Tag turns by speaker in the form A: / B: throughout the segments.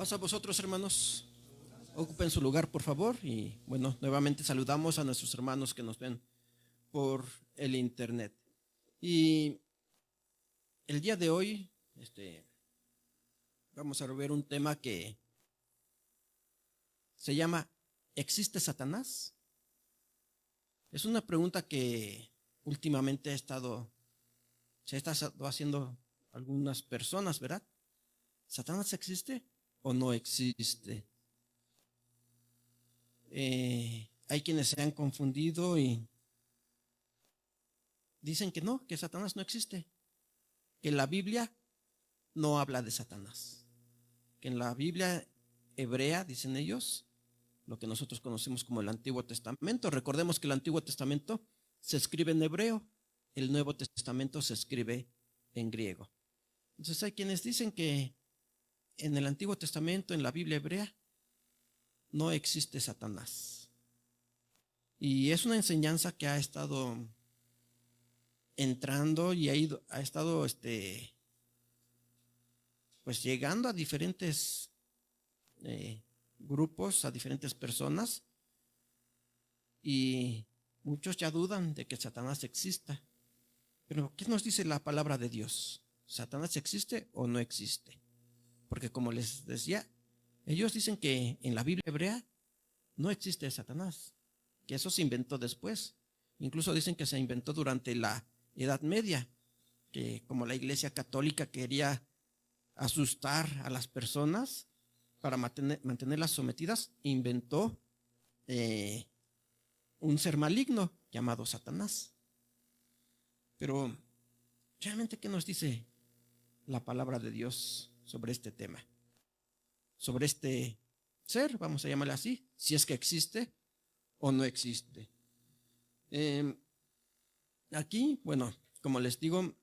A: Paso a vosotros, hermanos. Ocupen su lugar, por favor. Y bueno, nuevamente saludamos a nuestros hermanos que nos ven por el internet. Y el día de hoy, vamos a ver un tema que se llama ¿existe Satanás? Es una pregunta que últimamente se ha estado haciendo algunas personas, ¿verdad? ¿Satanás existe o no existe? Hay quienes se han confundido y dicen que no, que Satanás no existe, que la Biblia no habla de Satanás, que en la Biblia hebrea, dicen ellos, lo que nosotros conocemos como el Antiguo Testamento. Recordemos que el Antiguo Testamento se escribe en hebreo, el Nuevo Testamento se escribe en griego. Entonces hay quienes dicen que en el Antiguo Testamento, en la Biblia hebrea, no existe Satanás. Y es una enseñanza que ha estado entrando y ha estado pues llegando a diferentes grupos, a diferentes personas, y muchos ya dudan de que Satanás exista. Pero ¿qué nos dice la palabra de Dios? ¿Satanás existe o no existe? Porque como les decía, ellos dicen que en la Biblia hebrea no existe Satanás, que eso se inventó después. Incluso dicen que se inventó durante la Edad Media, que como la Iglesia Católica quería asustar a las personas para mantenerlas sometidas, inventó un ser maligno llamado Satanás. Pero realmente, ¿qué nos dice la palabra de Dios sobre este tema? Sobre este ser, vamos a llamarle así, si es que existe o no existe. Aquí, bueno, como les digo,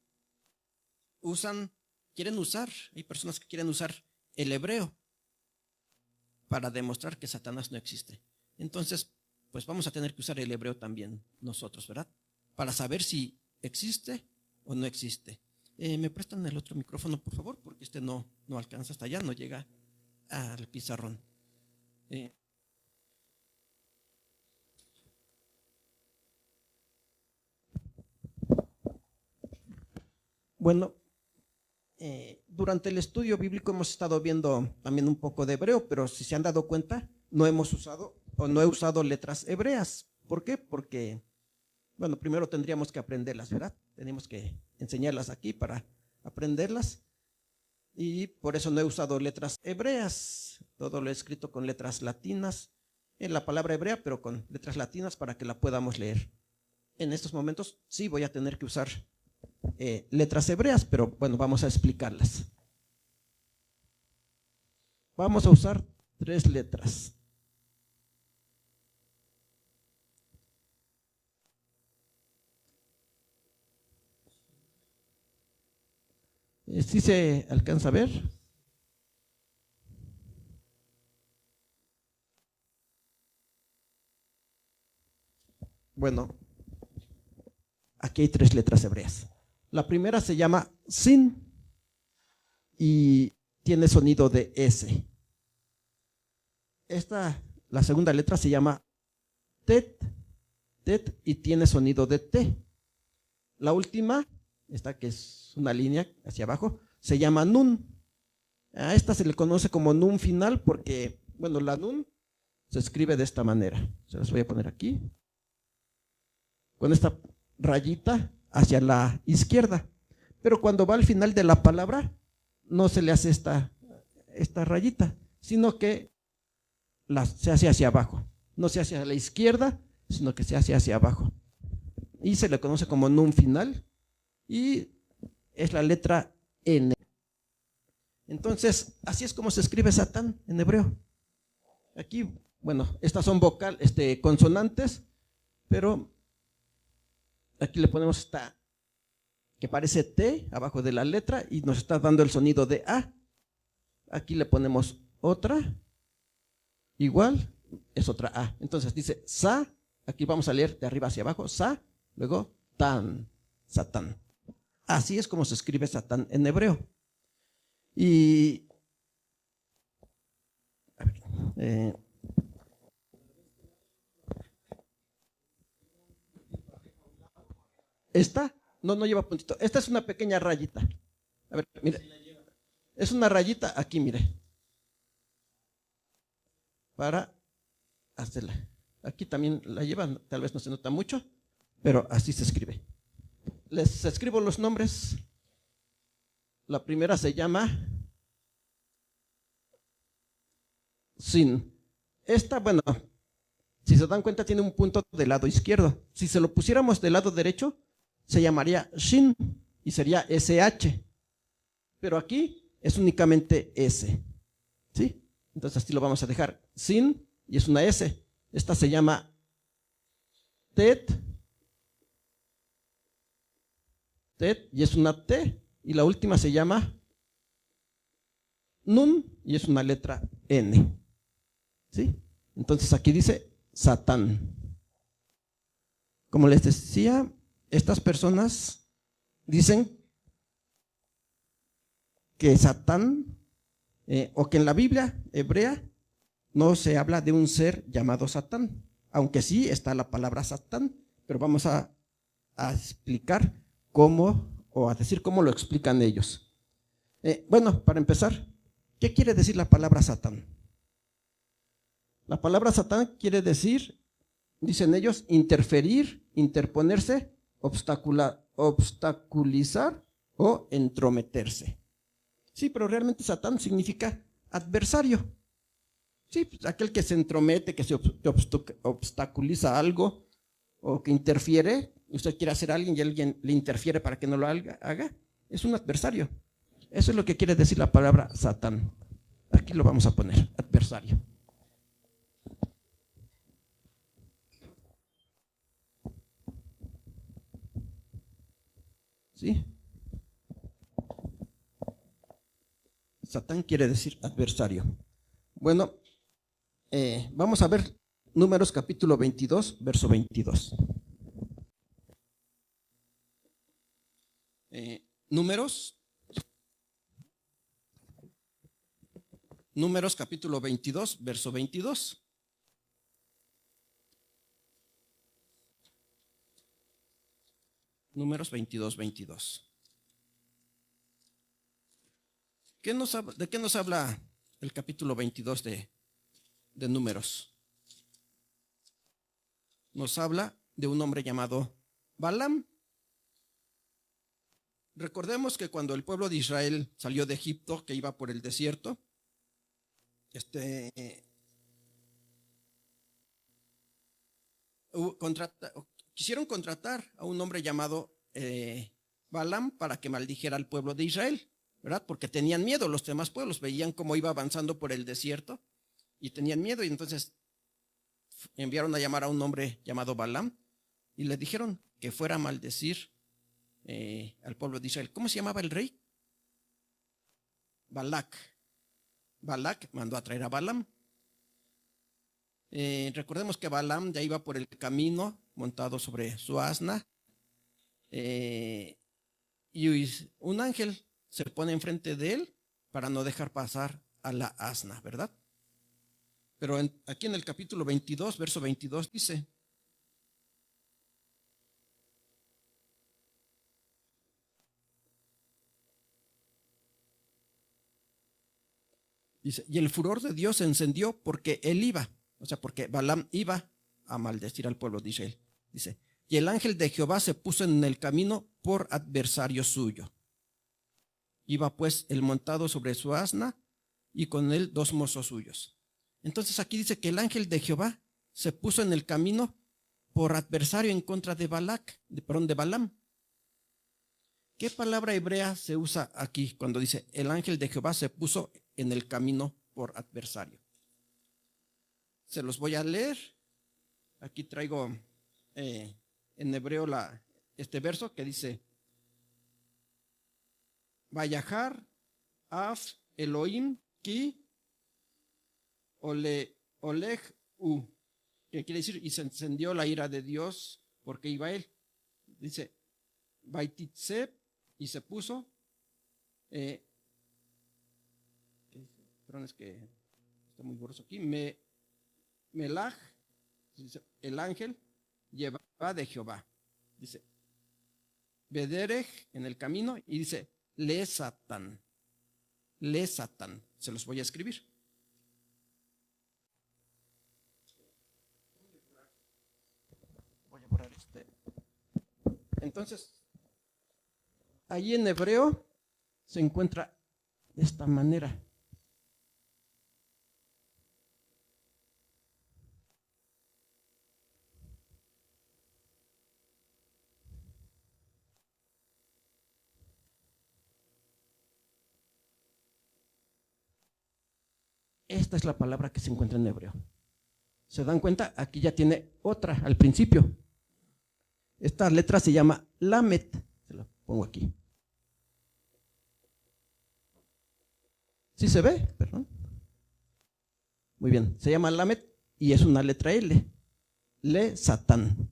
A: hay personas que quieren usar el hebreo para demostrar que Satanás no existe. Entonces, pues vamos a tener que usar el hebreo también nosotros, ¿verdad? Para saber si existe o no existe. ¿Me prestan el otro micrófono, por favor? Porque no alcanza hasta allá, no llega al pizarrón. Bueno, durante el estudio bíblico hemos estado viendo también un poco de hebreo, pero si se han dado cuenta, no he usado letras hebreas. ¿Por qué? Porque, bueno, primero tendríamos que aprenderlas, ¿verdad? Tenemos que enseñarlas aquí para aprenderlas. Y por eso no he usado letras hebreas. Todo lo he escrito con letras latinas, en la palabra hebrea, pero con letras latinas para que la podamos leer. En estos momentos sí voy a tener que usar letras hebreas, pero bueno, vamos a explicarlas. Vamos a usar 3 letras. ¿Sí se alcanza a ver? Bueno, aquí hay 3 letras hebreas. La primera se llama sin y tiene sonido de S. La segunda letra se llama tet y tiene sonido de T. La última, esta que es una línea hacia abajo, se llama nun. A esta se le conoce como nun final porque, bueno, la nun se escribe de esta manera. Se las voy a poner aquí. Con esta rayita hacia la izquierda. Pero cuando va al final de la palabra, no se le hace esta rayita, sino que se hace hacia abajo. No se hace a la izquierda, sino que se hace hacia abajo. Y se le conoce como nun final y es la letra N. Entonces, así es como se escribe Satán en hebreo. Aquí, bueno, estas son consonantes, pero aquí le ponemos esta que parece T abajo de la letra y nos está dando el sonido de A. Aquí le ponemos otra, igual, es otra A. Entonces dice Sa, aquí vamos a leer de arriba hacia abajo, Sa, luego Tan, Satán. Así es como se escribe Satán en hebreo. Y Eh, esta no lleva puntito. Esta es una pequeña rayita. A ver, mire. Es una rayita aquí, mire. Para hacerla. Aquí también la llevan, tal vez no se nota mucho, pero así se escribe. Les escribo los nombres. La primera se llama Sin. Esta, bueno, si se dan cuenta, tiene un punto del lado izquierdo. Si se lo pusiéramos del lado derecho, se llamaría Shin y sería SH. Pero aquí es únicamente S. ¿Sí? Entonces así lo vamos a dejar. Sin y es una S. Esta se llama Tet. Tet y es una T. Y la última se llama Nun y es una letra N. ¿Sí? Entonces aquí dice Satán. Como les decía, estas personas dicen que Satán, o que en la Biblia hebrea no se habla de un ser llamado Satán, aunque sí está la palabra Satán, pero vamos a explicar cómo, o a decir cómo lo explican ellos. Bueno, para empezar, ¿qué quiere decir la palabra Satán? La palabra Satán quiere decir, dicen ellos, interferir, interponerse, obstaculizar o entrometerse. Sí, pero realmente Satán significa adversario. Sí, pues aquel que se entromete, que se obstaculiza algo o que interfiere. Usted quiere hacer a alguien y alguien le interfiere para que no lo haga. Es un adversario. Eso es lo que quiere decir la palabra Satán. Aquí lo vamos a poner, adversario. ¿Sí? Satán quiere decir adversario. Bueno, vamos a ver Números capítulo 22, verso 22. Números capítulo 22, verso 22. Números 22, 22. ¿De qué nos habla el capítulo 22 de Números? Nos habla de un hombre llamado Balaam. Recordemos que cuando el pueblo de Israel salió de Egipto, que iba por el desierto, quisieron contratar a un hombre llamado Balaam para que maldijera al pueblo de Israel, ¿verdad? Porque tenían miedo los demás pueblos, veían cómo iba avanzando por el desierto y tenían miedo, y entonces enviaron a llamar a un hombre llamado Balaam y le dijeron que fuera a maldecir al pueblo de Israel. ¿Cómo se llamaba el rey? Balac. Balac mandó a traer a Balaam. Recordemos que Balaam ya iba por el camino montado sobre su asna, y un ángel se pone enfrente de él para no dejar pasar a la asna, ¿verdad? Pero aquí en el capítulo 22, verso 22 dice: y el furor de Dios se encendió porque él iba, o sea, porque Balaam iba a maldecir al pueblo de Israel. Dice: y el ángel de Jehová se puso en el camino por adversario suyo. Iba pues él montado sobre su asna y con él dos mozos suyos. Entonces aquí dice que el ángel de Jehová se puso en el camino por adversario en contra de Balaam. ¿Qué palabra hebrea se usa aquí cuando dice el ángel de Jehová se puso en el camino por adversario? Se los voy a leer. Aquí traigo en hebreo este verso que dice: Vayahar af Elohim ki oleg u, que quiere decir, y se encendió la ira de Dios porque iba él. Dice Baititzeb, y se puso, perdón, es que está muy borroso aquí, Melaj, dice, el ángel lleva de Jehová. Dice, Bederej, en el camino, y dice, Le Satán. Se los voy a escribir. Voy a borrar este. Entonces, ahí en hebreo se encuentra de esta manera. Esta es la palabra que se encuentra en hebreo. ¿Se dan cuenta? Aquí ya tiene otra al principio. Esta letra se llama Lamet. Se la pongo aquí. ¿Sí se ve? Perdón. Muy bien. Se llama Lamet y es una letra L. Le Satán.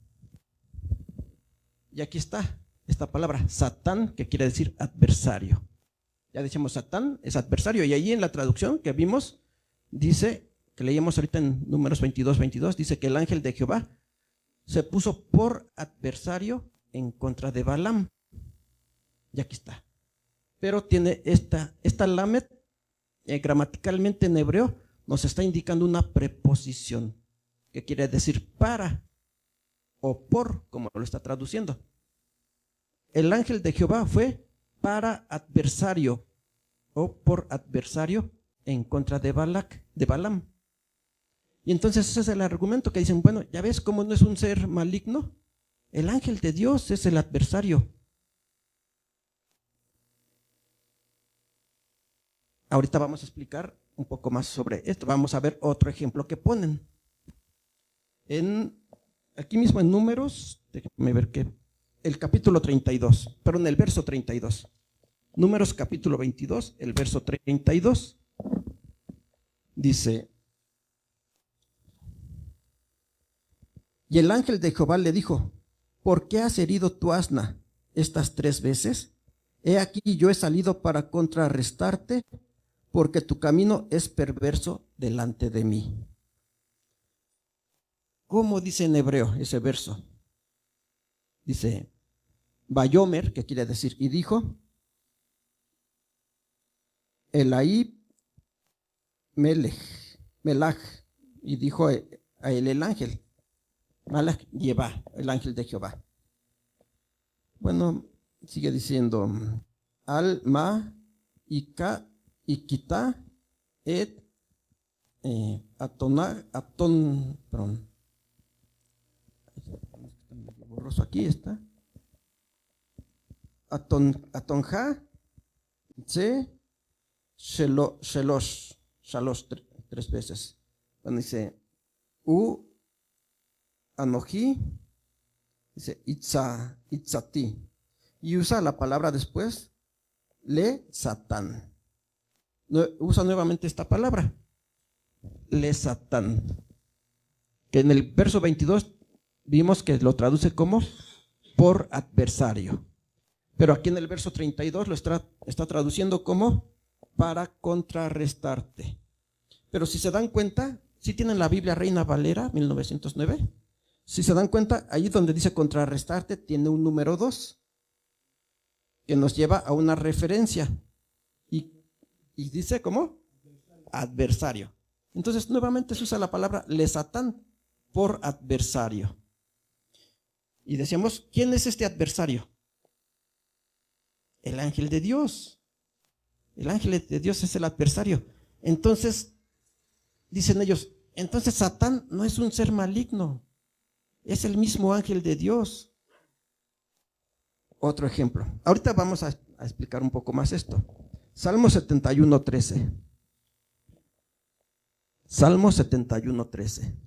A: Y aquí está esta palabra, Satán, que quiere decir adversario. Ya decíamos, Satán es adversario. Y allí en la traducción que vimos, dice, que leíamos ahorita en Números 22, dice que el ángel de Jehová se puso por adversario en contra de Balaam. Y aquí está. Pero tiene esta Lamet, gramaticalmente en hebreo, nos está indicando una preposición, que quiere decir para o por, como lo está traduciendo. El ángel de Jehová fue para adversario o por adversario en contra de Balaam. Y entonces ese es el argumento que dicen, bueno, ya ves cómo no es un ser maligno. El ángel de Dios es el adversario. Ahorita vamos a explicar un poco más sobre esto. Vamos a ver otro ejemplo que ponen. Aquí mismo en Números, déjenme ver que el capítulo 32, perdón, el verso 32. Números capítulo 22, el verso 32. Dice, y el ángel de Jehová le dijo, ¿por qué has herido tu asna estas 3 veces? He aquí yo he salido para contrarrestarte, porque tu camino es perverso delante de mí. ¿Cómo dice en hebreo ese verso? Dice, Bayomer, que quiere decir, y dijo, Elahí Melaj, y dijo a él el ángel, Malach lleva, el ángel de Jehová. Bueno, sigue diciendo, Alma Ikita et perdón, borroso aquí está, Atonja se Shalosh 3 veces. Cuando dice Anoji, dice Itzati, y usa la palabra después, Le Satán. Usa nuevamente esta palabra, Le Satán, que en el verso 22 vimos que lo traduce como por adversario, pero aquí en el verso 32 lo está traduciendo como para contrarrestarte. Pero si se dan cuenta, si tienen la Biblia Reina Valera 1909, si se dan cuenta, ahí donde dice contrarrestarte tiene un número 2 que nos lleva a una referencia y dice ¿cómo? Adversario. Entonces nuevamente se usa la palabra Le Satán por adversario. Y decíamos, ¿quién es este adversario? El ángel de Dios. El ángel de Dios es el adversario. Entonces, dicen ellos, entonces Satán no es un ser maligno, es el mismo ángel de Dios. Otro ejemplo. Ahorita vamos a explicar un poco más esto. Salmo 71:13. Salmo 71:13.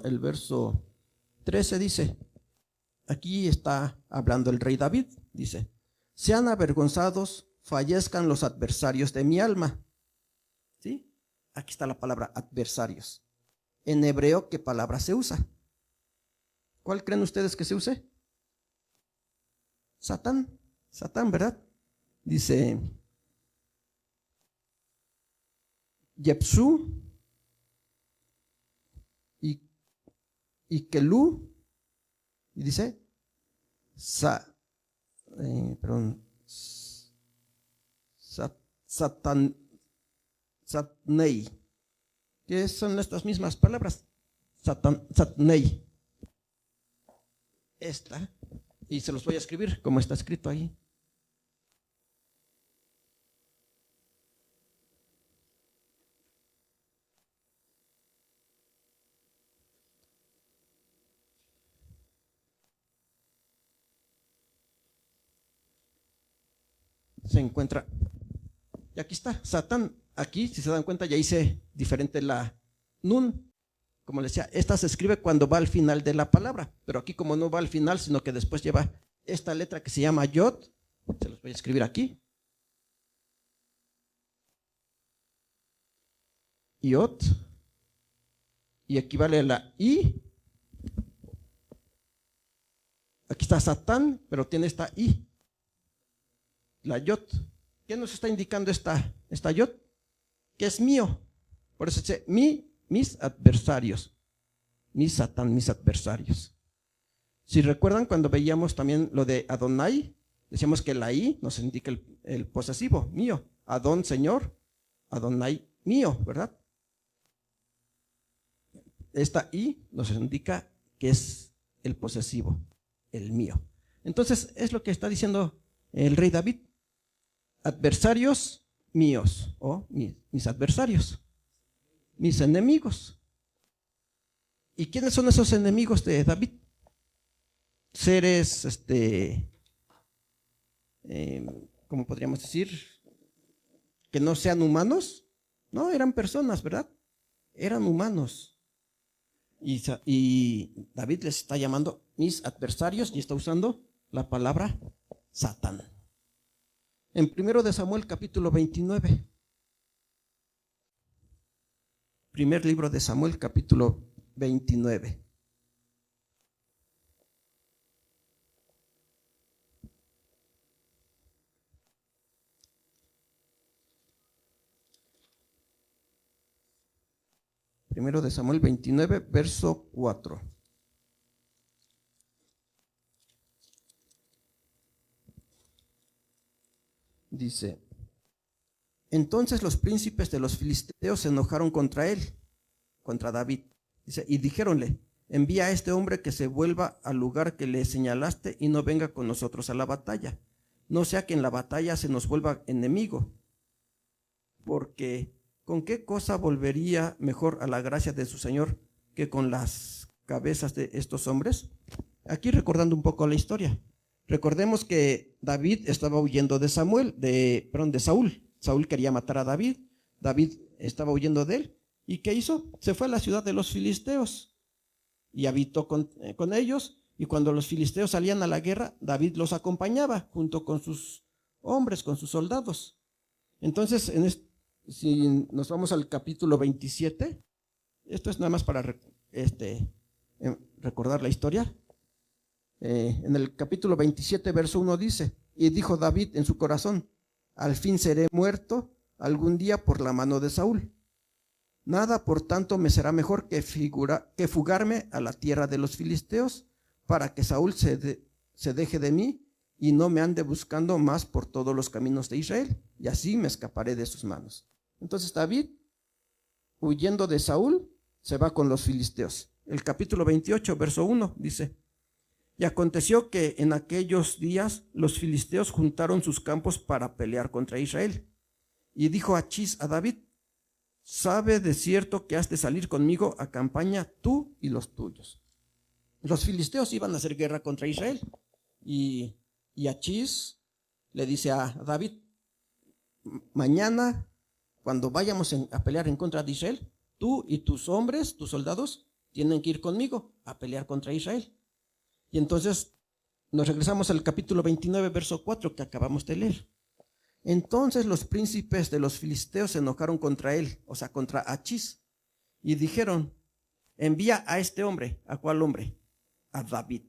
A: El verso 13 dice, aquí está hablando el rey David, dice, sean avergonzados fallezcan los adversarios de mi alma. ¿Sí? Aquí está la palabra adversarios. En hebreo, ¿qué palabra se usa? ¿Cuál creen ustedes que se use? Satán. Satán, ¿verdad? Dice Yepsú y Kelú. Y dice Satnei. ¿Qué son estas mismas palabras? Satnei. Esta. Y se los voy a escribir como está escrito ahí. Se encuentra, y aquí está, Satán. Aquí, si se dan cuenta, ya hice diferente la nun. Como les decía, esta se escribe cuando va al final de la palabra, pero aquí como no va al final, sino que después lleva esta letra que se llama Yod, se los voy a escribir aquí. Yod, y equivale a la I. Aquí está Satán, pero tiene esta I. La Yod. ¿Qué nos está indicando esta Yod? Que es mío. Por eso dice mis adversarios. Mi Satán, mis adversarios. Si recuerdan cuando veíamos también lo de Adonai, decíamos que la I nos indica el posesivo, mío. Adón, Señor. Adonai, mío, ¿verdad? Esta I nos indica que es el posesivo, el mío. Entonces es lo que está diciendo el rey David. Adversarios míos, o mis adversarios, mis enemigos. ¿Y quiénes son esos enemigos de David? Seres, ¿cómo podríamos decir? Que no sean humanos. No, eran personas, ¿verdad? Eran humanos. Y David les está llamando mis adversarios y está usando la palabra Satán. En 1 de Samuel capítulo 29. Primer libro de Samuel capítulo 29. Primero de Samuel 29, verso 4. Dice, entonces los príncipes de los filisteos se enojaron contra él, contra David. Dice, y dijéronle, envía a este hombre que se vuelva al lugar que le señalaste y no venga con nosotros a la batalla. No sea que en la batalla se nos vuelva enemigo. Porque ¿con qué cosa volvería mejor a la gracia de su Señor que con las cabezas de estos hombres? Aquí recordando un poco la historia. Recordemos que David estaba huyendo de Saúl. Saúl quería matar a David. David estaba huyendo de él. ¿Y qué hizo? Se fue a la ciudad de los filisteos y habitó con ellos. Y cuando los filisteos salían a la guerra, David los acompañaba junto con sus hombres, con sus soldados. Entonces, si nos vamos al capítulo 27, esto es nada más para recordar la historia. En el capítulo 27, verso 1 dice, y dijo David en su corazón, al fin seré muerto algún día por la mano de Saúl. Nada, por tanto, me será mejor que fugarme a la tierra de los filisteos, para que Saúl se deje de mí y no me ande buscando más por todos los caminos de Israel, y así me escaparé de sus manos. Entonces David, huyendo de Saúl, se va con los filisteos. El capítulo 28, verso 1 dice, y aconteció que en aquellos días los filisteos juntaron sus campos para pelear contra Israel. Y dijo Achís a David, sabe de cierto que has de salir conmigo a campaña tú y los tuyos. Los filisteos iban a hacer guerra contra Israel. Y Achís le dice a David, mañana cuando vayamos a pelear en contra de Israel, tú y tus hombres, tus soldados, tienen que ir conmigo a pelear contra Israel. Y entonces nos regresamos al capítulo 29, verso 4 que acabamos de leer. Entonces los príncipes de los filisteos se enojaron contra él, o sea, contra Achís, y dijeron: envía a este hombre. ¿A cuál hombre? A David.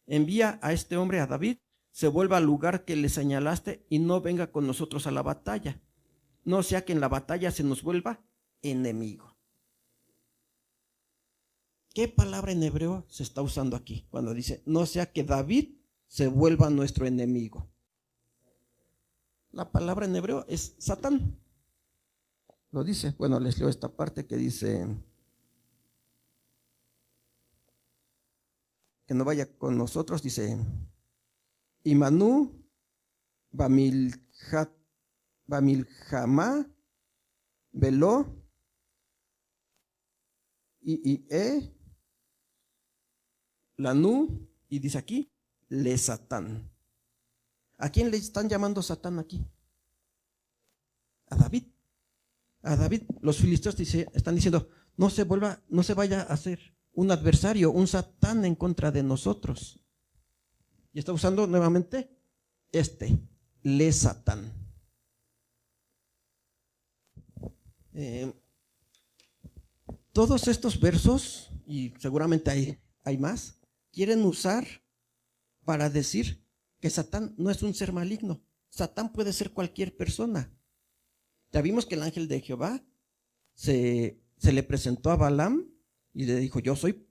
A: Envía a este hombre, a David, se vuelva al lugar que le señalaste y no venga con nosotros a la batalla, no sea que en la batalla se nos vuelva enemigo. ¿Qué palabra en hebreo se está usando aquí cuando dice no sea que David se vuelva nuestro enemigo? La palabra en hebreo es Satán. Lo dice. Bueno, les leo esta parte que dice que no vaya con nosotros. Dice: Imanú, Bamiljamá, Veló, Ie, Lanú, y dice aquí, le Satán. ¿A quién le están llamando Satán aquí? A David. A David. Los filisteos están diciendo: no se vaya a hacer un adversario, un Satán en contra de nosotros. Y está usando nuevamente le Satán. Todos estos versos, y seguramente hay más, quieren usar para decir que Satán no es un ser maligno. Satán puede ser cualquier persona. Ya vimos que el ángel de Jehová se le presentó a Balaam y le dijo: yo soy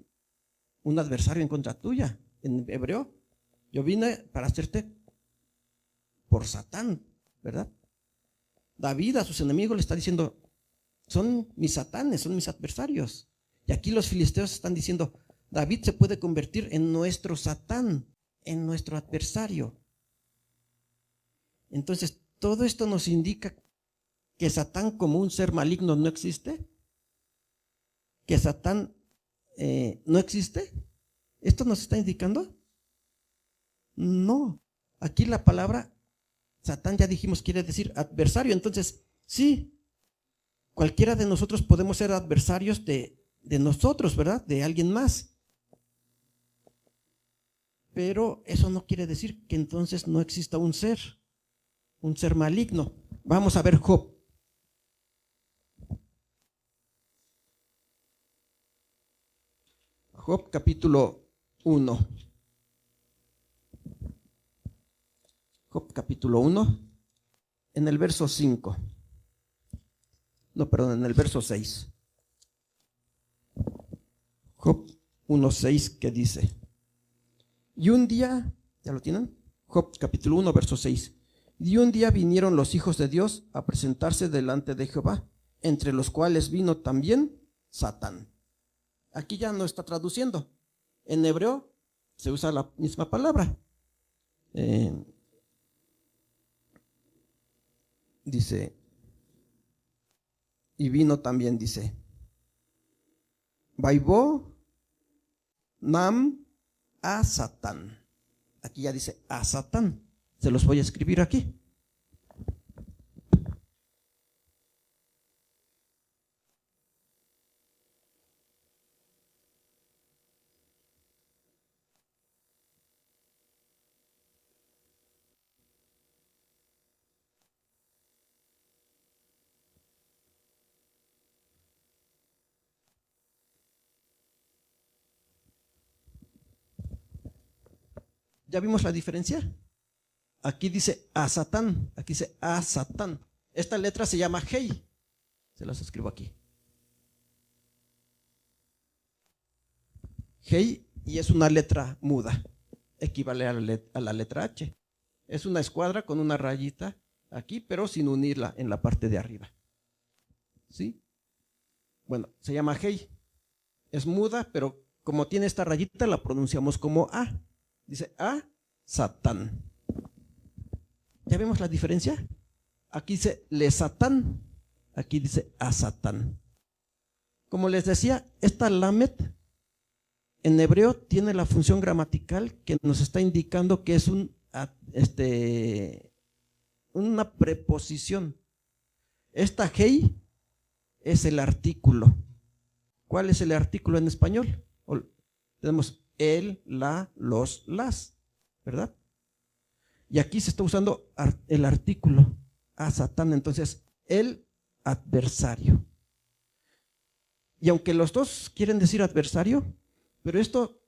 A: un adversario en contra tuya. En hebreo, yo vine para hacerte por Satán, ¿verdad? David a sus enemigos le está diciendo: son mis satanes, son mis adversarios. Y aquí los filisteos están diciendo: David se puede convertir en nuestro Satán, en nuestro adversario. Entonces, todo esto nos indica que Satán como un ser maligno no existe, que Satán no existe. ¿Esto nos está indicando? No. Aquí la palabra Satán, ya dijimos, quiere decir adversario. Entonces, sí, cualquiera de nosotros podemos ser adversarios de nosotros, ¿verdad? De alguien más. Pero eso no quiere decir que entonces no exista un ser maligno. Vamos a ver Job. Job capítulo 1. Job capítulo 1, en el verso 5. No, perdón, en el verso 6. Job 1:6, que dice: y un día, ¿ya lo tienen? Job capítulo 1, verso 6. Y un día vinieron los hijos de Dios a presentarse delante de Jehová, entre los cuales vino también Satán. Aquí ya no está traduciendo. En hebreo se usa la misma palabra. Dice, y vino también, dice, Vaibó Nam a Satán. Aquí ya dice a Satán. Se los voy a escribir aquí. ¿Ya vimos la diferencia? Aquí dice a Satán, aquí dice a Satán. Esta letra se llama Hei. Se las escribo aquí. Hei, y es una letra muda. Equivale a la letra H. Es una escuadra con una rayita aquí, pero sin unirla en la parte de arriba. ¿Sí? Bueno, se llama Hei. Es muda, pero como tiene esta rayita, la pronunciamos como A. Dice a Satán. ¿Ya vemos la diferencia? Aquí dice le Satán, aquí dice a Satán. Como les decía, esta lamet en hebreo tiene la función gramatical que nos está indicando que es una preposición. Esta hei es el artículo. ¿Cuál es el artículo en español? Tenemos el, la, los, las, ¿verdad? Y aquí se está usando el artículo a Satán, entonces el adversario. Y aunque los dos quieren decir adversario, pero esto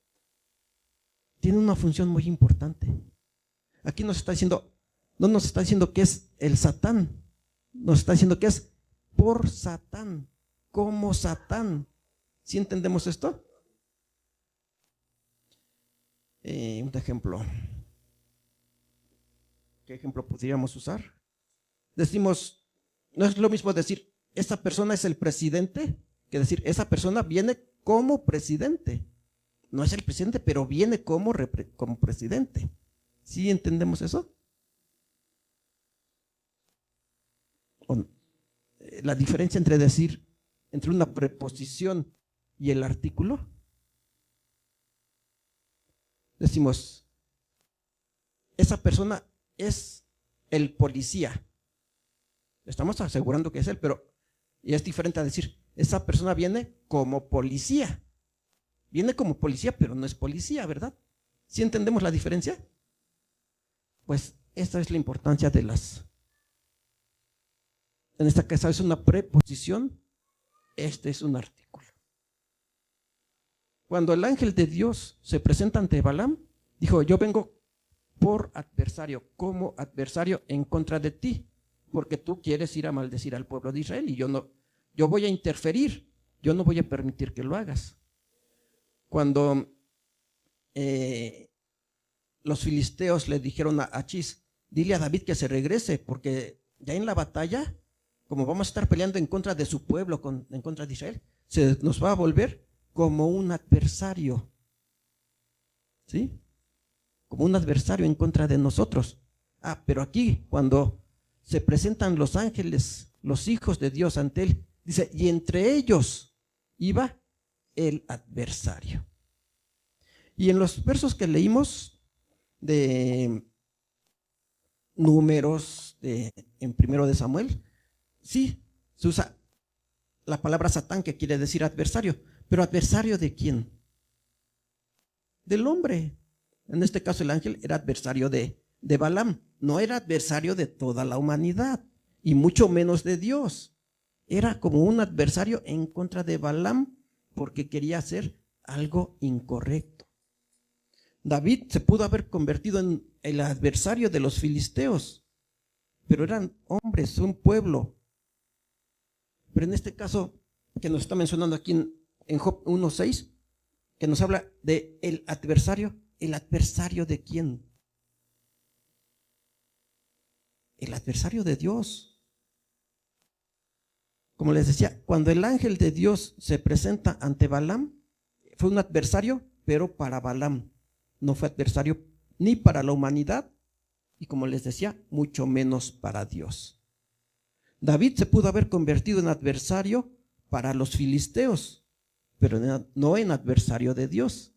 A: tiene una función muy importante. Aquí nos está diciendo, no nos está diciendo que es el Satán, nos está diciendo que es por Satán, como Satán. ¿Sí entendemos esto? Un ejemplo. ¿Qué ejemplo podríamos usar? Decimos, no es lo mismo decir, esa persona es el presidente, que decir, esa persona viene como presidente. No es el presidente, pero viene como presidente. ¿Sí entendemos eso? La diferencia entre decir, entre una preposición y el artículo. Decimos, esa persona es el policía. Estamos asegurando que es él, pero es diferente a decir, esa persona viene como policía. Viene como policía, pero no es policía, ¿verdad? ¿Sí entendemos la diferencia? Pues esta es la importancia de las... En esta casa es una preposición, este es un artículo. Cuando el ángel de Dios se presenta ante Balaam, dijo, yo vengo por adversario, como adversario en contra de ti, porque tú quieres ir a maldecir al pueblo de Israel y yo voy a interferir, yo no voy a permitir que lo hagas. Cuando los filisteos le dijeron a Achís, dile a David que se regrese, porque ya en la batalla, como vamos a estar peleando en contra de su pueblo, en contra de Israel, se nos va a volver como un adversario, ¿sí? Como un adversario en contra de nosotros. Pero aquí, cuando se presentan los ángeles, los hijos de Dios ante él, dice, y entre ellos iba el adversario. Y en los versos que leímos de Números, en primero de Samuel, sí, se usa la palabra Satán, que quiere decir adversario, pero ¿adversario de quién? Del hombre. En este caso el ángel era adversario de Balaam, no era adversario de toda la humanidad, y mucho menos de Dios. Era como un adversario en contra de Balaam, porque quería hacer algo incorrecto. David se pudo haber convertido en el adversario de los filisteos, pero eran hombres, un pueblo. Pero en este caso que nos está mencionando aquí en Job 1:6, que nos habla de el adversario de quién? El adversario de Dios. Como les decía, cuando el ángel de Dios se presenta ante Balaam, fue un adversario, pero para Balaam. No fue adversario ni para la humanidad, y como les decía, mucho menos para Dios. David se pudo haber convertido en adversario para los filisteos, pero no en adversario de Dios.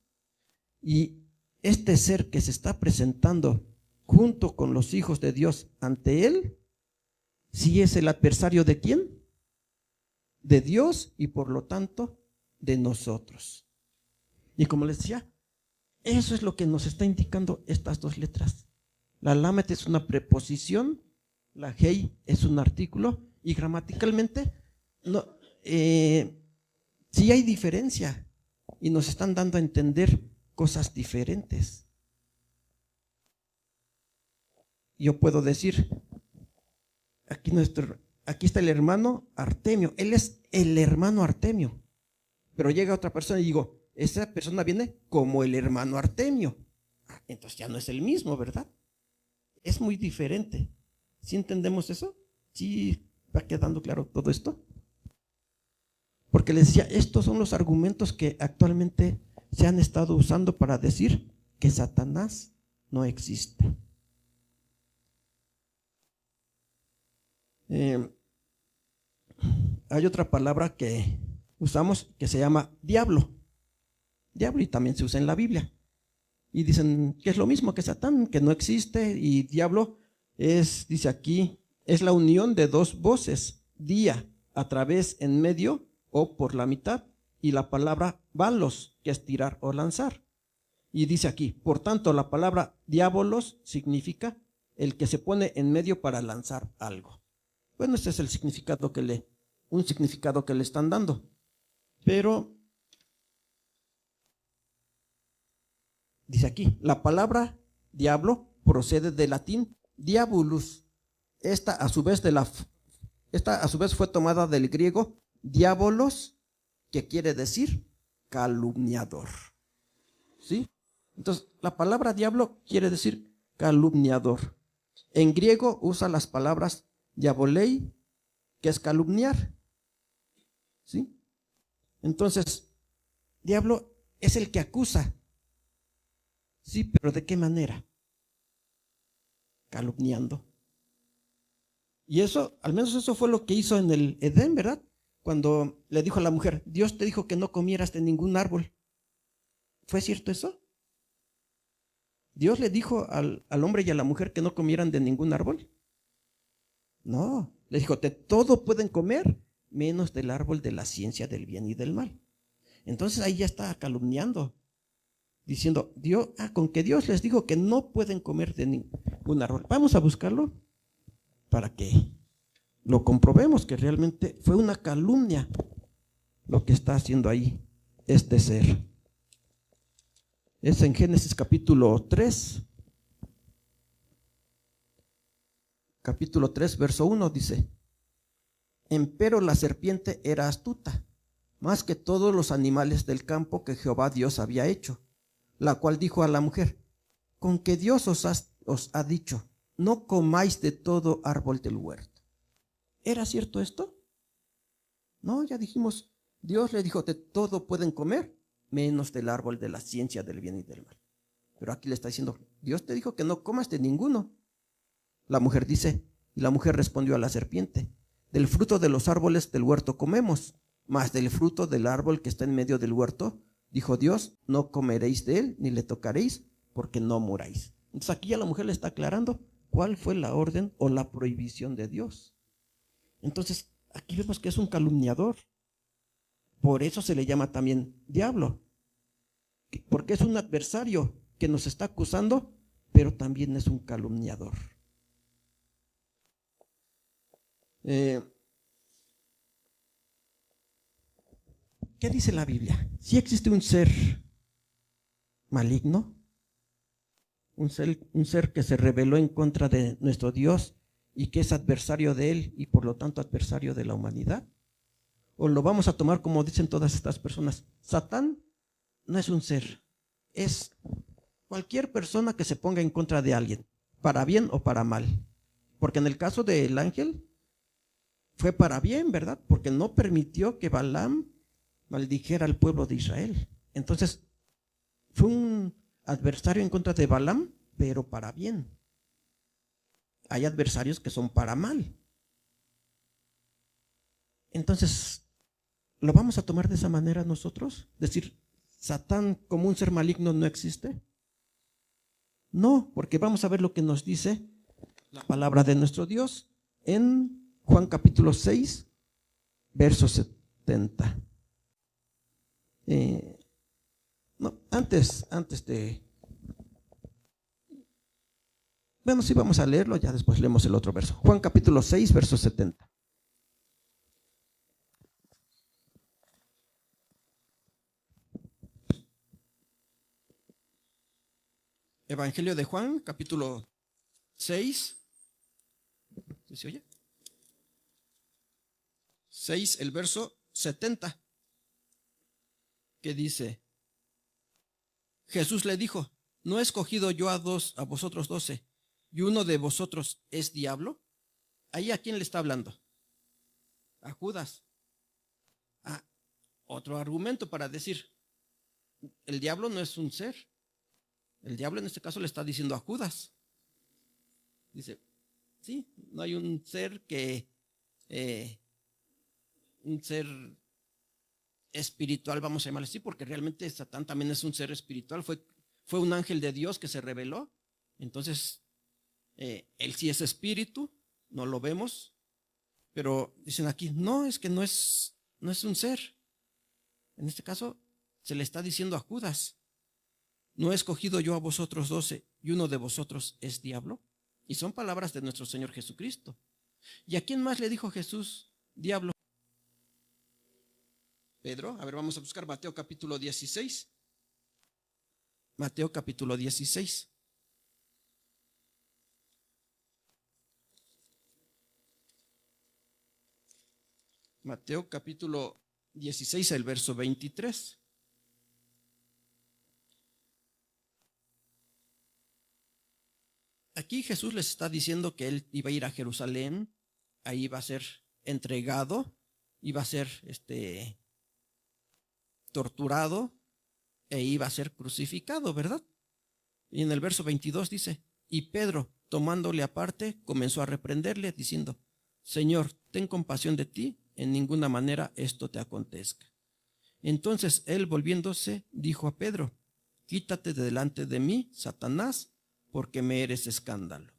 A: Y este ser que se está presentando junto con los hijos de Dios ante él, sí es el adversario de quién? De Dios y por lo tanto de nosotros. Y como les decía, eso es lo que nos está indicando estas dos letras. La lamet es una preposición, la hei es un artículo, y gramaticalmente sí hay diferencia y nos están dando a entender cosas diferentes. Yo puedo decir, aquí está el hermano Artemio, él es el hermano Artemio, pero llega otra persona y digo, esa persona viene como el hermano Artemio. Entonces ya no es el mismo, ¿verdad? Es muy diferente. ¿Sí entendemos eso? ¿Sí va quedando claro todo esto? Porque les decía, estos son los argumentos que actualmente se han estado usando para decir que Satanás no existe. Hay otra palabra que usamos que se llama diablo. Diablo, y también se usa en la Biblia. Y dicen que es lo mismo que Satán, que no existe, y diablo es, dice aquí, es la unión de dos voces, dia, a través, en medio o por la mitad, y la palabra balos, que es tirar o lanzar. Y dice aquí, por tanto, la palabra diabolos significa el que se pone en medio para lanzar algo. Bueno, ese es el significado un significado que le están dando. Pero dice aquí, la palabra diablo procede del latín diabolus. Esta a su vez fue tomada del griego diabolos, que quiere decir calumniador. ¿Sí? Entonces, la palabra diablo quiere decir calumniador. En griego usa las palabras diabolei, que es calumniar. ¿Sí? Entonces, diablo es el que acusa. Sí, pero ¿de qué manera? Calumniando. Y eso, al menos eso fue lo que hizo en el Edén, ¿verdad? Cuando le dijo a la mujer, Dios te dijo que no comieras de ningún árbol. ¿Fue cierto eso? ¿Dios le dijo al hombre y a la mujer que no comieran de ningún árbol? No, le dijo, de todo pueden comer, menos del árbol de la ciencia del bien y del mal. Entonces ahí ya está calumniando, diciendo, con que Dios les dijo que no pueden comer de ningún árbol. Vamos a buscarlo para que lo comprobemos, que realmente fue una calumnia lo que está haciendo ahí este ser. Es en Génesis capítulo 3. Capítulo 3, verso 1 dice, empero la serpiente era astuta, más que todos los animales del campo que Jehová Dios había hecho, la cual dijo a la mujer, con que Dios os ha dicho, no comáis de todo árbol del huerto. ¿Era cierto esto? No, ya dijimos, Dios le dijo, de todo pueden comer, menos del árbol de la ciencia del bien y del mal. Pero aquí le está diciendo, Dios te dijo que no comas de ninguno. La mujer dice, y la mujer respondió a la serpiente, del fruto de los árboles del huerto comemos, mas del fruto del árbol que está en medio del huerto, dijo Dios, no comeréis de él, ni le tocaréis, porque no muráis. Entonces aquí ya la mujer le está aclarando cuál fue la orden o la prohibición de Dios. Entonces aquí vemos que es un calumniador. Por eso se le llama también diablo, porque es un adversario que nos está acusando, pero también es un calumniador. ¿Qué dice la Biblia? ¿Sí existe un ser maligno? Un ser que se rebeló en contra de nuestro Dios y que es adversario de él y por lo tanto adversario de la humanidad. ¿O lo vamos a tomar como dicen todas estas personas? Satán no es un ser, es cualquier persona que se ponga en contra de alguien, para bien o para mal. Porque en el caso del ángel fue para bien, ¿verdad? Porque no permitió que Balaam maldijera al pueblo de Israel. Entonces, fue un adversario en contra de Balaam, pero para bien. Hay adversarios que son para mal. Entonces, ¿lo vamos a tomar de esa manera nosotros? Decir, Satán como un ser maligno no existe. No, porque vamos a ver lo que nos dice la palabra de nuestro Dios en Juan capítulo 6, verso 70. No, antes de... Bueno, sí, vamos a leerlo, ya después leemos el otro verso. Juan capítulo 6, verso 70. Evangelio de Juan, capítulo 6. ¿Se oye? 6, el verso 70. Que dice, Jesús le dijo, ¿no he escogido yo a vosotros 12, y uno de vosotros es diablo? Ahí ¿a quién le está hablando? A Judas. Otro argumento para decir, el diablo no es un ser. El diablo en este caso le está diciendo a Judas. Dice, sí, no hay un ser un ser espiritual, vamos a llamarlo así, porque realmente Satán también es un ser espiritual, fue un ángel de Dios que se rebeló. Entonces, él sí es espíritu, no lo vemos, pero dicen aquí, no, es que no es un ser. En este caso, se le está diciendo a Judas, ¿no he escogido yo a vosotros 12 y uno de vosotros es diablo? Y son palabras de nuestro Señor Jesucristo. ¿Y a quién más le dijo Jesús, diablo? Pedro. A ver, vamos a buscar Mateo capítulo 16. Mateo capítulo 16. Mateo capítulo 16, el verso 23. Aquí Jesús les está diciendo que él iba a ir a Jerusalén, ahí iba a ser entregado, iba a ser torturado e iba a ser crucificado, ¿verdad? Y en el verso 22 dice, y Pedro, tomándole aparte, comenzó a reprenderle, diciendo, Señor, ten compasión de ti, en ninguna manera esto te acontezca. Entonces él, volviéndose, dijo a Pedro, quítate de delante de mí, Satanás, porque me eres escándalo,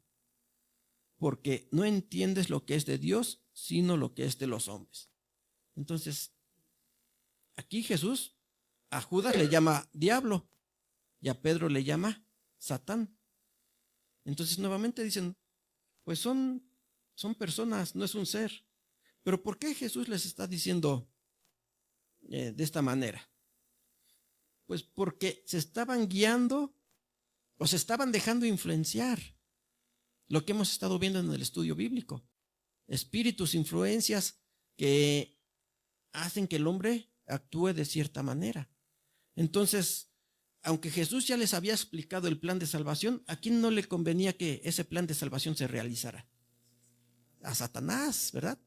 A: porque no entiendes lo que es de Dios, sino lo que es de los hombres. Entonces, aquí Jesús a Judas le llama diablo y a Pedro le llama Satán. Entonces nuevamente dicen, pues son personas, no es un ser. Pero ¿por qué Jesús les está diciendo de esta manera? Pues porque se estaban guiando o se estaban dejando influenciar. Lo que hemos estado viendo en el estudio bíblico. Espíritus, influencias que hacen que el hombre actúe de cierta manera. Entonces, aunque Jesús ya les había explicado el plan de salvación, ¿a quién no le convenía que ese plan de salvación se realizara? A Satanás, ¿verdad?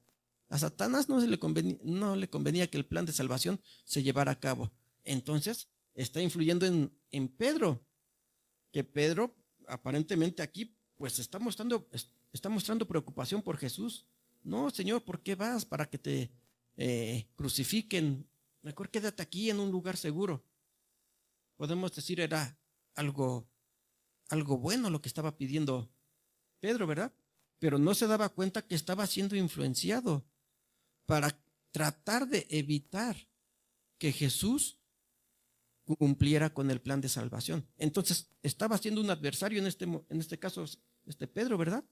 A: A Satanás no le convenía que el plan de salvación se llevara a cabo. Entonces, está influyendo en Pedro, que Pedro aparentemente aquí pues está mostrando preocupación por Jesús. No, Señor, ¿por qué vas? Para que te crucifiquen. Mejor quédate aquí en un lugar seguro. Podemos decir era algo bueno lo que estaba pidiendo Pedro, ¿verdad? Pero no se daba cuenta que estaba siendo influenciado para tratar de evitar que Jesús cumpliera con el plan de salvación. Entonces, estaba siendo un adversario en este caso, Pedro, ¿verdad?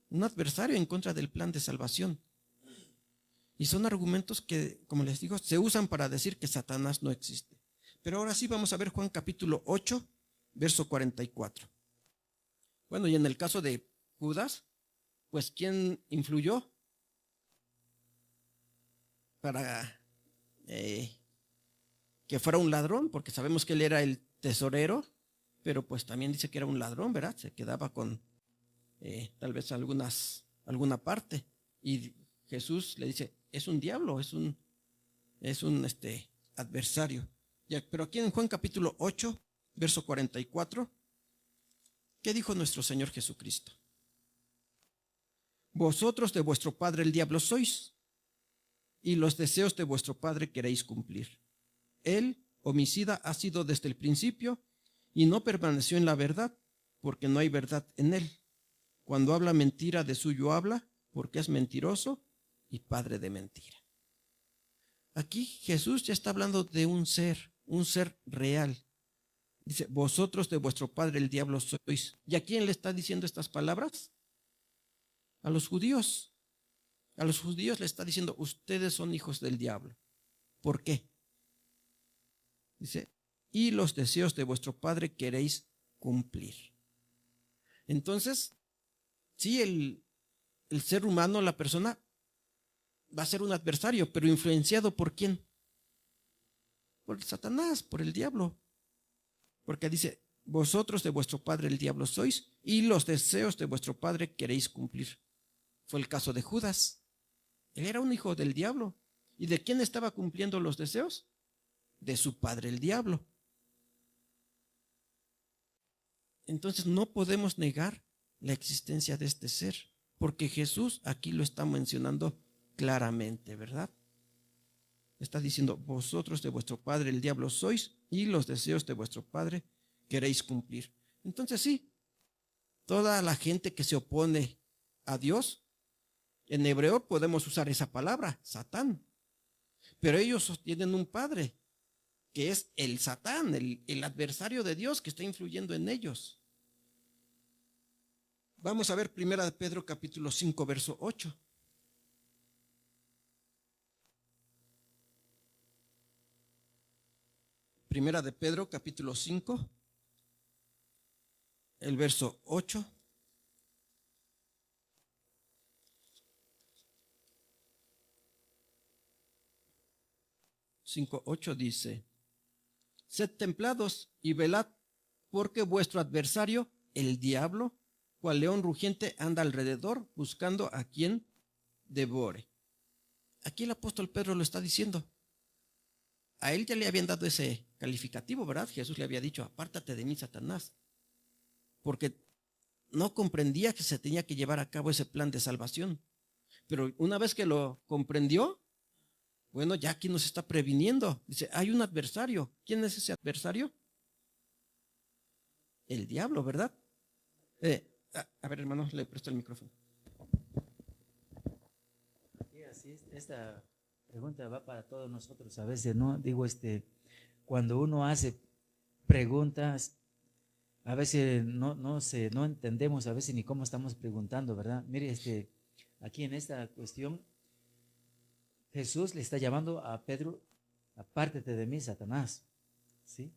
A: Un adversario en contra del plan de salvación. Y son argumentos que, como les digo, se usan para decir que Satanás no existe. Pero ahora sí vamos a ver Juan capítulo 8, verso 44. Bueno, y en el caso de Judas, pues ¿quién influyó para que fuera un ladrón? Porque sabemos que él era el tesorero, pero pues también dice que era un ladrón, ¿verdad? Se quedaba con tal vez alguna parte. Y Jesús le dice, es un diablo, es un adversario. Ya, pero aquí en Juan capítulo 8, verso 44, ¿qué dijo nuestro Señor Jesucristo? Vosotros de vuestro padre el diablo sois, y los deseos de vuestro padre queréis cumplir. Él, homicida, ha sido desde el principio, y no permaneció en la verdad, porque no hay verdad en él. Cuando habla mentira, de suyo habla, porque es mentiroso y padre de mentira. Aquí Jesús ya está hablando de un ser real. Dice, vosotros de vuestro padre el diablo sois. ¿Y a quién le está diciendo estas palabras? A los judíos. A los judíos le está diciendo, ustedes son hijos del diablo. ¿Por qué? Dice, y los deseos de vuestro padre queréis cumplir. Entonces, sí, el ser humano, la persona, va a ser un adversario, pero influenciado ¿por quién? Por Satanás, por el diablo. Porque dice, vosotros de vuestro padre el diablo sois, y los deseos de vuestro padre queréis cumplir. Fue el caso de Judas. Él era un hijo del diablo. ¿Y de quién estaba cumpliendo los deseos? De su padre el diablo. Entonces no podemos negar la existencia de este ser, porque Jesús aquí lo está mencionando claramente, ¿verdad? Está diciendo, vosotros de vuestro padre el diablo sois, y los deseos de vuestro padre queréis cumplir. Entonces sí, toda la gente que se opone a Dios, en hebreo podemos usar esa palabra, Satán, pero ellos tienen un padre, que es el Satán, el adversario de Dios que está influyendo en ellos. Vamos a ver Primera de Pedro capítulo 5, verso 8. Primera de Pedro capítulo 5, el verso 8. 5:8 dice: sed templados y velad, porque vuestro adversario, el diablo, cual león rugiente, anda alrededor buscando a quien devore. Aquí el apóstol Pedro lo está diciendo. A él ya le habían dado ese calificativo, ¿verdad? Jesús le había dicho: apártate de mí, Satanás, porque no comprendía que se tenía que llevar a cabo ese plan de salvación. Pero una vez que lo comprendió, bueno, ya aquí nos está previniendo. Dice, hay un adversario. ¿Quién es ese adversario? El diablo, ¿verdad? A ver, hermano, le presto el micrófono.
B: Sí, así es. Esta pregunta va para todos nosotros. A veces, ¿no? Digo, cuando uno hace preguntas, a veces no entendemos a veces ni cómo estamos preguntando, ¿verdad? Mire, aquí en esta cuestión, Jesús le está llamando a Pedro: apártate de mí, Satanás, ¿sí?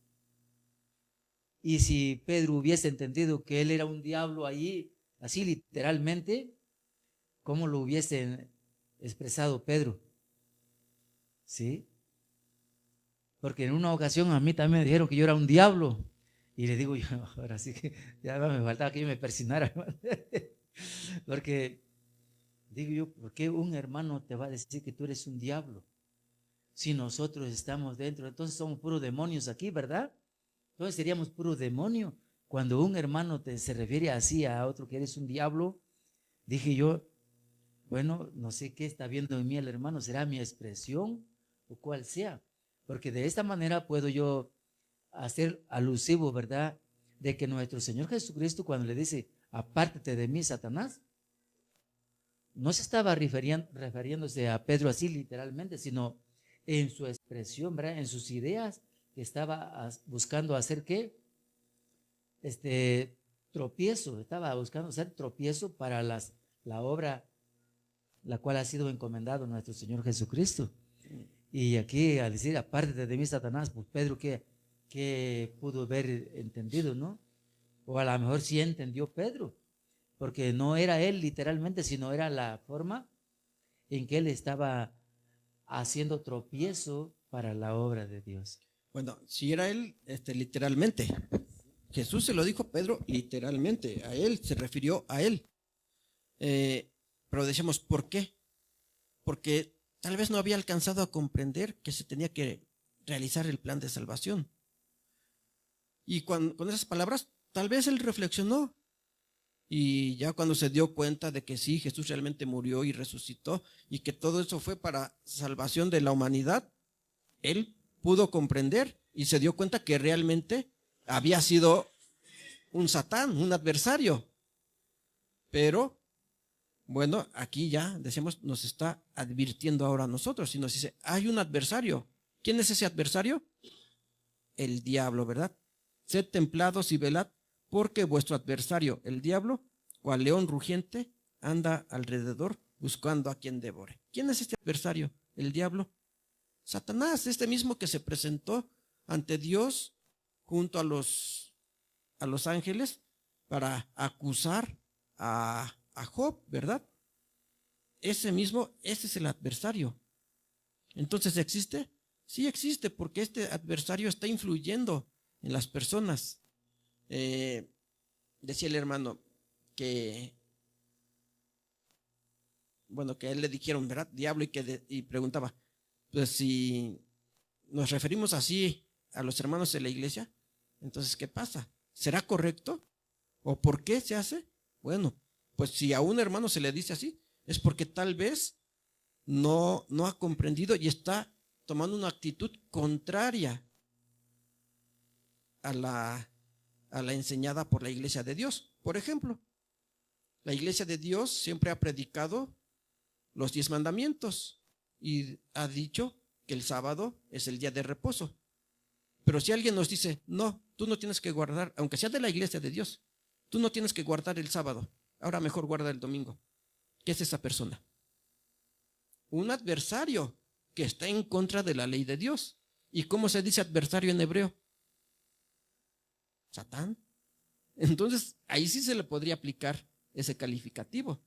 B: Y si Pedro hubiese entendido que él era un diablo allí, así literalmente, ¿cómo lo hubiese expresado Pedro? ¿Sí? Porque en una ocasión a mí también me dijeron que yo era un diablo. Y le digo yo, ahora sí que ya me faltaba que yo me persinara. Porque digo yo, ¿por qué un hermano te va a decir que tú eres un diablo? Si nosotros estamos dentro, entonces somos puros demonios aquí, ¿verdad? Entonces seríamos puro demonio. Cuando un hermano se refiere así a otro que eres un diablo, dije yo, bueno, no sé qué está viendo en mí el hermano, será mi expresión o cual sea, porque de esta manera puedo yo hacer alusivo, ¿verdad? De que nuestro Señor Jesucristo, cuando le dice, apártate de mí, Satanás, no se estaba refiriéndose a Pedro así literalmente, sino en su expresión, ¿verdad? En sus ideas, que estaba buscando hacer ¿qué? Tropiezo, estaba buscando hacer tropiezo para la obra la cual ha sido encomendado nuestro Señor Jesucristo. Y aquí al decir, apártate de mí, Satanás, pues Pedro, ¿qué pudo haber entendido, no? O a lo mejor sí entendió Pedro, porque no era él literalmente, sino era la forma en que él estaba haciendo tropiezo para la obra de Dios.
A: Bueno, si era él, literalmente. Jesús se lo dijo a Pedro literalmente. A él, se refirió a él. Pero decíamos, ¿por qué? Porque tal vez no había alcanzado a comprender que se tenía que realizar el plan de salvación. Y con esas palabras, tal vez él reflexionó. Y ya cuando se dio cuenta de que sí, Jesús realmente murió y resucitó y que todo eso fue para salvación de la humanidad, él pudo comprender y se dio cuenta que realmente había sido un Satán, un adversario. Pero, bueno, aquí ya, decíamos, nos está advirtiendo ahora a nosotros y nos dice, hay un adversario. ¿Quién es ese adversario? El diablo, ¿verdad? Sed templados y velad, porque vuestro adversario, el diablo, cual león rugiente, anda alrededor buscando a quien devore. ¿Quién es este adversario? El diablo. Satanás, este mismo que se presentó ante Dios junto a los ángeles para acusar a Job, ¿verdad? Ese mismo, ese es el adversario. Entonces, ¿existe? Sí existe, porque este adversario está influyendo en las personas. Decía el hermano que, bueno, que a él le dijeron, ¿verdad? Diablo, y preguntaba, pues si nos referimos así a los hermanos de la iglesia, entonces, ¿qué pasa? ¿Será correcto? ¿O por qué se hace? Bueno, pues si a un hermano se le dice así, es porque tal vez no ha comprendido y está tomando una actitud contraria a la enseñada por la iglesia de Dios. Por ejemplo, la iglesia de Dios siempre ha predicado los 10 mandamientos y ha dicho que el sábado es el día de reposo. Pero si alguien nos dice, no, tú no tienes que guardar, aunque sea de la iglesia de Dios, tú no tienes que guardar el sábado, Ahora mejor guarda el domingo. ¿Qué es esa persona? Un adversario que está en contra de la ley de Dios. ¿Y cómo se dice adversario en hebreo? Satán. Entonces, ahí sí se le podría aplicar ese calificativo,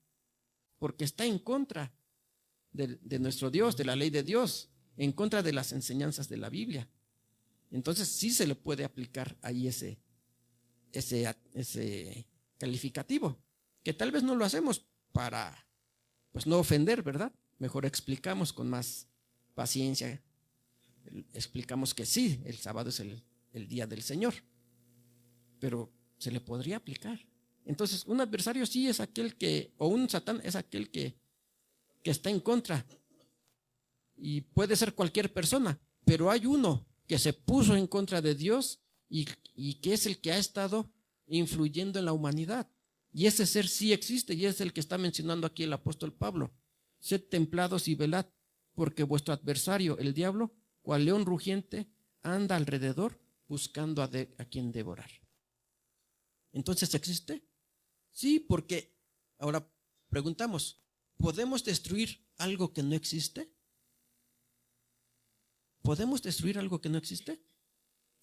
A: porque está en contra de nuestro Dios, de la ley de Dios, en contra de las enseñanzas de la Biblia. Entonces, sí se le puede aplicar ahí ese calificativo, que tal vez no lo hacemos para, pues, no ofender, ¿verdad? Mejor explicamos con más paciencia, explicamos que sí, el sábado es el día del Señor, pero se le podría aplicar. Entonces, un adversario sí es aquel que, o un Satán es aquel que está en contra, y puede ser cualquier persona, pero hay uno que se puso en contra de Dios y que es el que ha estado influyendo en la humanidad. Y ese ser sí existe, y es el que está mencionando aquí el apóstol Pablo. Sed templados y velad, porque vuestro adversario, el diablo, cual león rugiente, anda alrededor buscando a quien devorar. Entonces, ¿existe? Sí, porque ahora preguntamos, ¿podemos destruir algo que no existe? ¿Podemos destruir algo que no existe?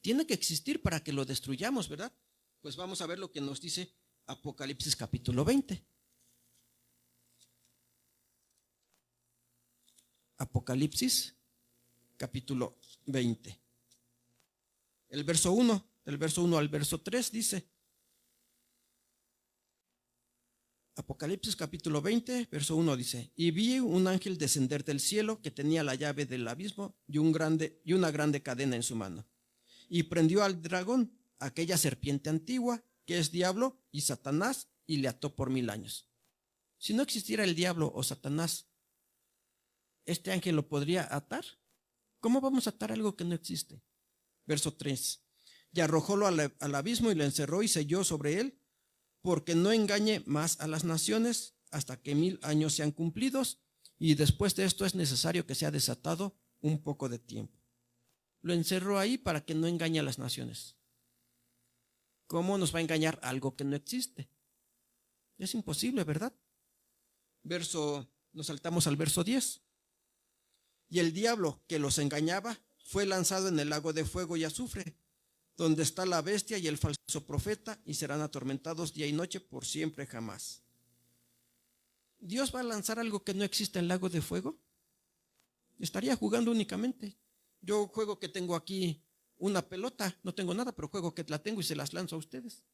A: Tiene que existir para que lo destruyamos, ¿verdad? Pues vamos a ver lo que nos dice Apocalipsis capítulo 20. Apocalipsis capítulo 20. El verso 1, del verso 1 al verso 3 dice, Apocalipsis capítulo 20, verso 1 dice, y vi un ángel descender del cielo que tenía la llave del abismo y una grande cadena en su mano. Y prendió al dragón, aquella serpiente antigua, que es diablo y Satanás, y le ató por 1000 años. Si no existiera el diablo o Satanás, ¿este ángel lo podría atar? ¿Cómo vamos a atar algo que no existe? Verso 3. Y arrojólo al abismo y lo encerró y selló sobre él, porque no engañe más a las naciones hasta que 1000 años sean cumplidos, y después de esto es necesario que sea desatado un poco de tiempo. Lo encerró ahí para que no engañe a las naciones. ¿Cómo nos va a engañar algo que no existe? Es imposible, ¿verdad? Nos saltamos al verso 10. Y el diablo que los engañaba fue lanzado en el lago de fuego y azufre, donde está la bestia y el falso profeta, y serán atormentados día y noche por siempre jamás. ¿Dios va a lanzar algo que no existe en el lago de fuego? Estaría jugando únicamente. Yo juego que tengo aquí una pelota, no tengo nada, pero juego que la tengo y se las lanzo a ustedes.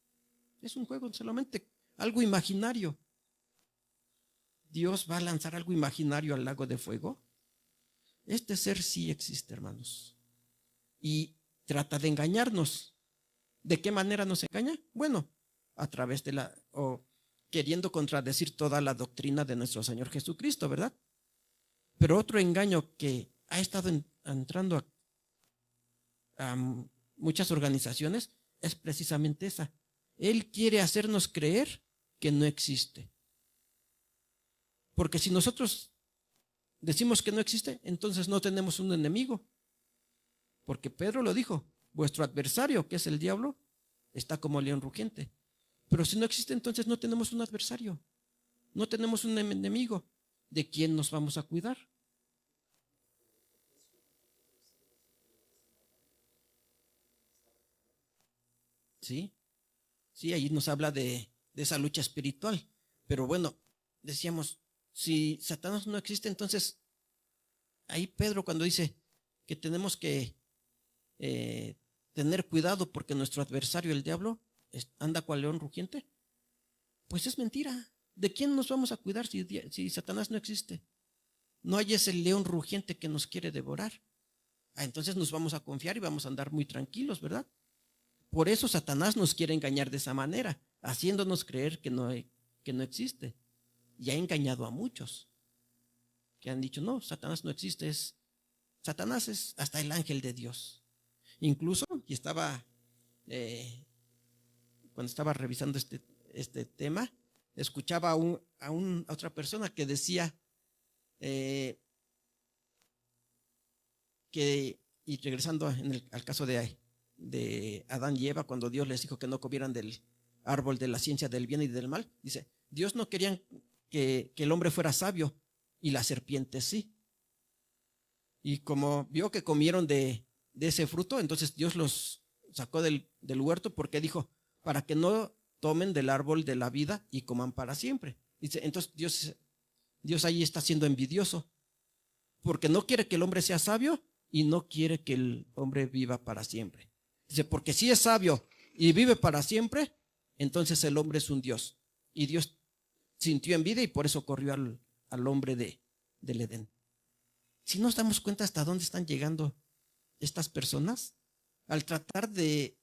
A: Es un juego solamente, algo imaginario. ¿Dios va a lanzar algo imaginario al lago de fuego? Este ser sí existe, hermanos. Y trata de engañarnos. ¿De qué manera nos engaña? Bueno, a través de queriendo contradecir toda la doctrina de nuestro Señor Jesucristo, ¿verdad? Pero otro engaño que ha estado entrando a muchas organizaciones es precisamente esa. Él quiere hacernos creer que no existe. Porque si nosotros decimos que no existe, entonces no tenemos un enemigo. Porque Pedro lo dijo, vuestro adversario, que es el diablo, está como león rugiente. Pero si no existe, entonces no tenemos un adversario. No tenemos un enemigo. ¿De quién nos vamos a cuidar? Sí, sí, ahí nos habla de esa lucha espiritual. Pero bueno, decíamos, si Satanás no existe, entonces ahí Pedro cuando dice que tenemos que tener cuidado porque nuestro adversario, el diablo, anda cual león rugiente, pues es mentira. ¿De quién nos vamos a cuidar si Satanás no existe? No hay ese león rugiente que nos quiere devorar. Entonces nos vamos a confiar y vamos a andar muy tranquilos, ¿verdad? Por eso Satanás nos quiere engañar de esa manera, haciéndonos creer que no existe. Y ha engañado a muchos que han dicho, no, Satanás no existe, Satanás es hasta el ángel de Dios. Incluso, y cuando estaba revisando este tema, escuchaba a otra persona que decía y regresando al caso de Adán y Eva, cuando Dios les dijo que no comieran del árbol de la ciencia del bien y del mal. Dice, Dios no quería que el hombre fuera sabio y la serpiente sí. Y como vio que comieron de ese fruto, entonces Dios los sacó del huerto porque dijo, para que no tomen del árbol de la vida y coman para siempre. Dice, entonces Dios ahí está siendo envidioso porque no quiere que el hombre sea sabio y no quiere que el hombre viva para siempre. Dice, porque si es sabio y vive para siempre, entonces el hombre es un Dios. Y Dios sintió envidia y por eso corrió al hombre del Edén. Si nos damos cuenta hasta dónde están llegando estas personas, al tratar de,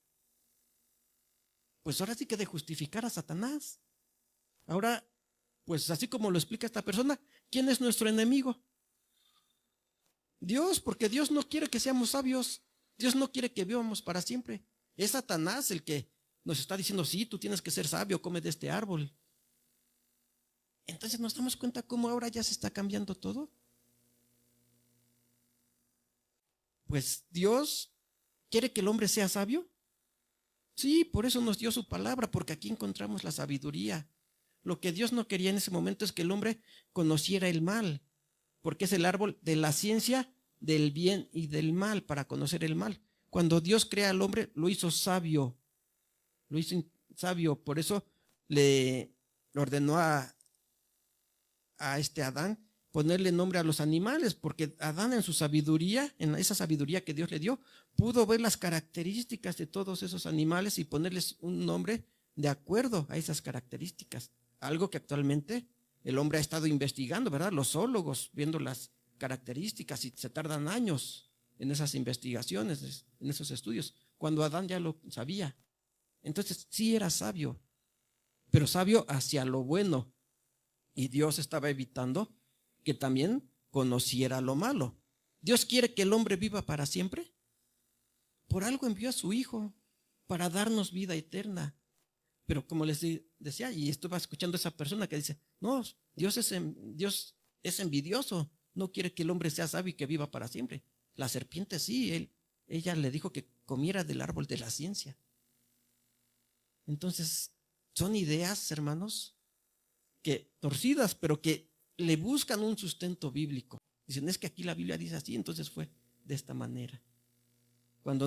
A: pues ahora sí que de justificar a Satanás. Ahora, pues así como lo explica esta persona, ¿quién es nuestro enemigo? Dios, porque Dios no quiere que seamos sabios. Dios no quiere que vivamos para siempre. Es Satanás el que nos está diciendo, sí, tú tienes que ser sabio, come de este árbol. Entonces nos damos cuenta cómo ahora ya se está cambiando todo. Pues Dios quiere que el hombre sea sabio. Sí, por eso nos dio su palabra, porque aquí encontramos la sabiduría. Lo que Dios no quería en ese momento es que el hombre conociera el mal, porque es el árbol de la ciencia del bien y del mal, para conocer el mal. Cuando Dios crea al hombre, lo hizo sabio. Lo hizo sabio, por eso le ordenó a Adán ponerle nombre a los animales, porque Adán en su sabiduría, en esa sabiduría que Dios le dio, pudo ver las características de todos esos animales y ponerles un nombre de acuerdo a esas características. Algo que actualmente el hombre ha estado investigando, ¿verdad? Los zoólogos viendo las características y se tardan años en esas investigaciones, en esos estudios, cuando Adán ya lo sabía. Entonces sí era sabio, pero sabio hacia lo bueno. Y Dios estaba evitando que también conociera lo malo. Dios quiere que el hombre viva para siempre. Por algo envió a su Hijo, para darnos vida eterna. Pero como les decía, y estuve escuchando a esa persona que dice, no, Dios es envidioso, no quiere que el hombre sea sabio y que viva para siempre. La serpiente sí, ella le dijo que comiera del árbol de la ciencia. Entonces, son ideas, hermanos, que torcidas, pero que le buscan un sustento bíblico. Dicen, es que aquí la Biblia dice así, entonces fue de esta manera. Cuando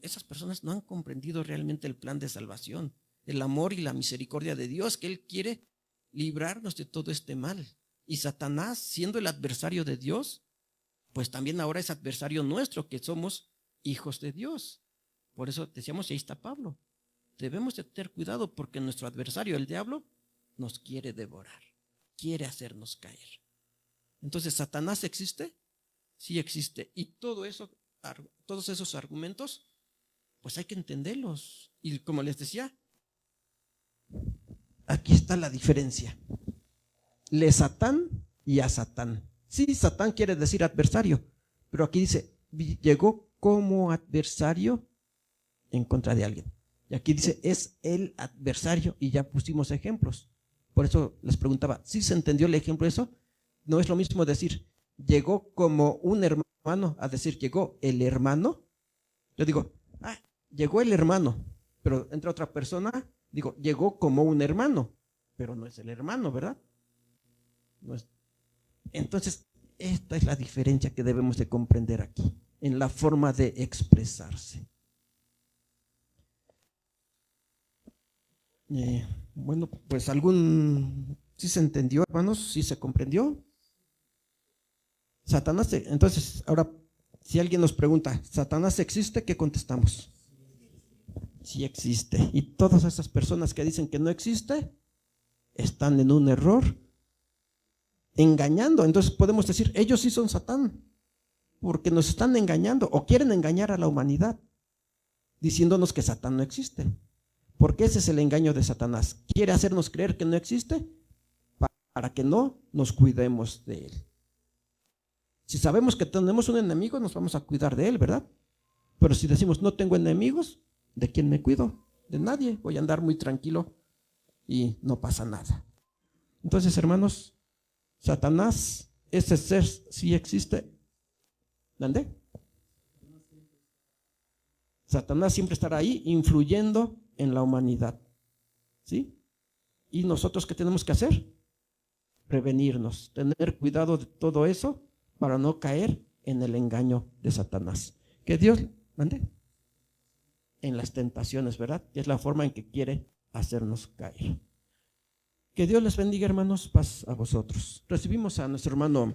A: esas personas no han comprendido realmente el plan de salvación, el amor y la misericordia de Dios, que Él quiere librarnos de todo este mal. Y Satanás, siendo el adversario de Dios, pues también ahora es adversario nuestro, que somos hijos de Dios. Por eso decíamos, y ahí está Pablo, debemos de tener cuidado porque nuestro adversario, el diablo, nos quiere devorar, quiere hacernos caer. Entonces, ¿Satanás existe? Sí existe. Y todos esos argumentos, pues hay que entenderlos. Y como les decía, aquí está la diferencia. Le Satán y a Satán. Sí, Satán quiere decir adversario, pero aquí dice, llegó como adversario en contra de alguien. Y aquí dice, es el adversario, y ya pusimos ejemplos. Por eso les preguntaba, ¿sí se entendió el ejemplo de eso? No es lo mismo decir, llegó como un hermano, a decir, llegó el hermano. Yo digo, llegó el hermano, pero entra otra persona, digo, llegó como un hermano, pero no es el hermano, ¿verdad? No es. Entonces, esta es la diferencia que debemos de comprender aquí, en la forma de expresarse. Bueno, pues ¿sí se entendió, hermanos? ¿Sí se comprendió? Satanás, entonces, ahora, si alguien nos pregunta, ¿Satanás existe? ¿Qué contestamos? Sí existe. Y todas esas personas que dicen que no existe, están en un error, engañando. Entonces podemos decir, ellos sí son Satán, porque nos están engañando o quieren engañar a la humanidad, diciéndonos que Satán no existe. Porque ese es el engaño de Satanás. Quiere hacernos creer que no existe para que no nos cuidemos de él. Si sabemos que tenemos un enemigo, nos vamos a cuidar de él, ¿verdad? Pero si decimos no tengo enemigos, ¿de quién me cuido? De nadie. Voy a andar muy tranquilo y no pasa nada. Entonces, hermanos, Satanás, ese ser sí existe. ¿Dónde? Satanás siempre estará ahí influyendo en la humanidad. ¿sí? ¿Y nosotros qué tenemos que hacer? Prevenirnos, tener cuidado de todo eso para no caer en el engaño de Satanás. Que Dios mande en las tentaciones, ¿verdad? Que es la forma en que quiere hacernos caer. Que Dios les bendiga, hermanos, paz a vosotros. Recibimos a nuestro hermano